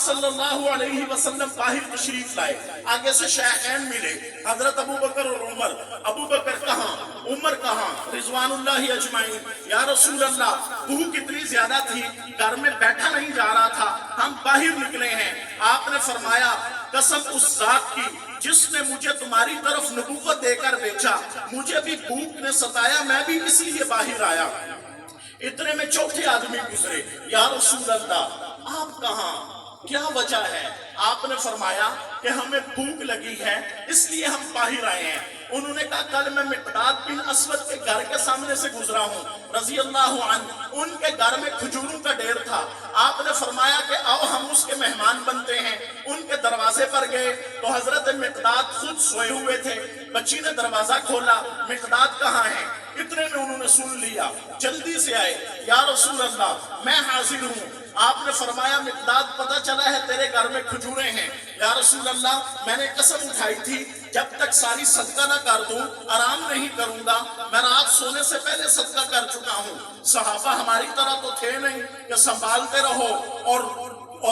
صلی اللہ علیہ وسلم باہر تشریف لائے، آگے سے شیخین ملے، حضرت ابو بکر اور عمر۔ ابو بکر کہاں، عمر کہاں، رضوان اللہ اجمعین۔ یا رسول اللہ، بھوک اتنی زیادہ تھی، گھر میں بیٹھا نہیں جا رہا تھا، ہم باہر نکلے ہیں۔ آپ نے فرمایا قسم اس ذات کی جس نے مجھے تمہاری طرف نبوت دے کر بھیجا، مجھے بھی بھوک نے ستایا، میں بھی اس لیے باہر آیا۔ اتنے میں چوتھے آدمی گزرے، یا رسول اللہ آپ کہاں، کیا وجہ ہے؟ آپ نے فرمایا کہ ہمیں بھوک لگی ہے اس لیے ہم باہر آئے ہیں۔ انہوں نے کہا کل میں مقداد بن اسود کے گھر کے سامنے سے گزرا ہوں رضی اللہ عنہ، ان کے گھر میں کھجوروں کا ڈھیر تھا۔ آپ نے فرمایا کہ آؤ ہم اس کے مہمان بنتے ہیں۔ ان کے دروازے پر گئے تو حضرت مقداد خود سوئے ہوئے تھے، بچی نے دروازہ کھولا، مقداد کہاں ہے؟ اتنے میں انہوں نے سن لیا، جلدی سے آئے، یا رسول اللہ میں حاضر ہوں۔ آپ نے فرمایا مقداد پتہ چلا ہے تیرے گھر میں کھجوریں ہیں۔ یا رسول اللہ میں نے قسم اٹھائی تھی جب تک ساری صدقہ نہ کر دوں آرام نہیں کروں گا، میں رات سونے سے پہلے صدقہ کر چکا ہوں۔ صحابہ ہماری طرح تو تھے نہیں کہ سنبھالتے رہو اور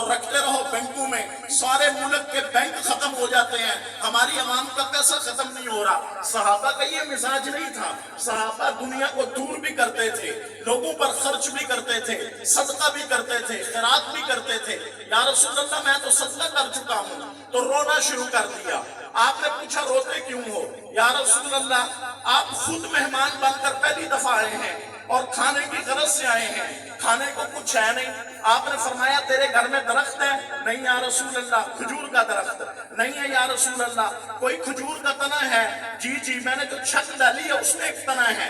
رکھتے رہو بینکوں میں، سارے ملک کے بینک ختم ہو جاتے ہیں، ہماری عوام کا پیسہ ختم نہیں ہو رہا۔ صحابہ کا یہ مزاج نہیں تھا، صحابہ دنیا کو دور بھی کرتے تھے، لوگوں پر خرچ بھی کرتے تھے، صدقہ بھی کرتے تھے، خیرات بھی کرتے تھے۔ یا رسول اللہ میں تو صدقہ کر چکا ہوں، تو رونا شروع کر دیا۔ آپ نے پوچھا روتے کیوں ہو؟ یا رسول اللہ آپ خود مہمان بن کر پہلی دفعہ آئے ہیں اور کھانے کی غرض سے آئے ہیں، کھانے کو کچھ ہے نہیں۔ آپ نے فرمایا تیرے گھر میں درخت ہے؟ نہیں یا رسول اللہ کھجور کا درخت نہیں ہے۔ یا رسول اللہ کوئی کھجور کا تنا ہے؟ جی میں نے جو چھت ڈالی ہے اس میں ایک تنا ہے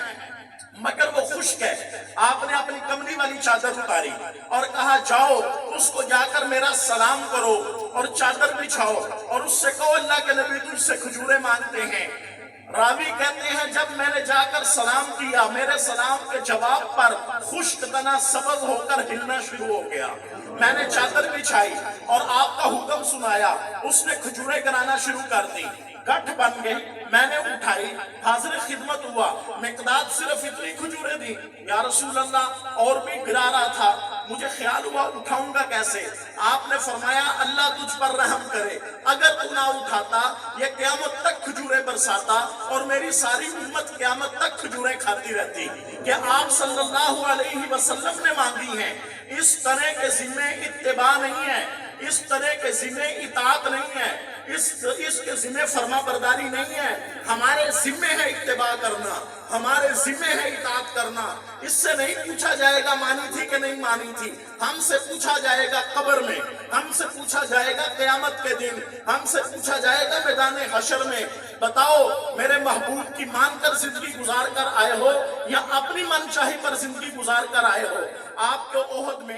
مگر وہ خشک ہے۔ آپ نے اپنی کملی والی چادر اتاری اور کہا جاؤ اس کو جا کر میرا سلام کرو اور چادر بچھاؤ اور اس سے کہو اللہ کے نبی تجھ سے کھجوریں مانگتے ہیں۔ راوی کہتے ہیں جب میں نے جا کر سلام کیا، میرے سلام کے جواب پر خشک تنا سبز ہو کر ہلنا شروع ہو گیا۔ میں نے چادر بچھائی اور آپ کا حکم سنایا، اس نے کھجوریں گرانا شروع کر دی، گٹھ بن گئی، میں نے اٹھائی، حاضر خدمت ہوا۔ مقداد صرف اتنی کھجوریں دی، یا رسول اللہ اور بھی گرا رہا تھا، مجھے خیال ہوا اٹھاؤں گا کیسے؟ آپ نے فرمایا اللہ تجھ پر رحم کرے، اگر تو نہ اٹھاتا یہ قیامت تک کھجوریں برساتا اور میری ساری امت قیامت تک کھجوریں کھاتی رہتی۔ کہ آپ صلی اللہ علیہ وسلم نے مانگی ہیں، اس طرح کے ذمہ اتباع نہیں ہے، اس طرح کے ذمہ اطاعت نہیں ہے، اس کے ذمہ فرما برداری نہیں ہے۔ ہمارے ذمہ ہے اتباع کرنا، ہمارے ذمہ ہے اطاعت کرنا۔ اس سے نہیں پوچھا جائے گا مانی تھی کہ نہیں مانی تھی، ہم سے پوچھا جائے گا قبر میں، ہم سے پوچھا جائے گا قیامت کے دن، ہم سے پوچھا جائے گا میدان حشر میں۔ بتاؤ میرے محبوب کی مان کر زندگی گزار کر آئے ہو یا اپنی من چاہی پر زندگی گزار کر آئے ہو؟ آپ کو احد میں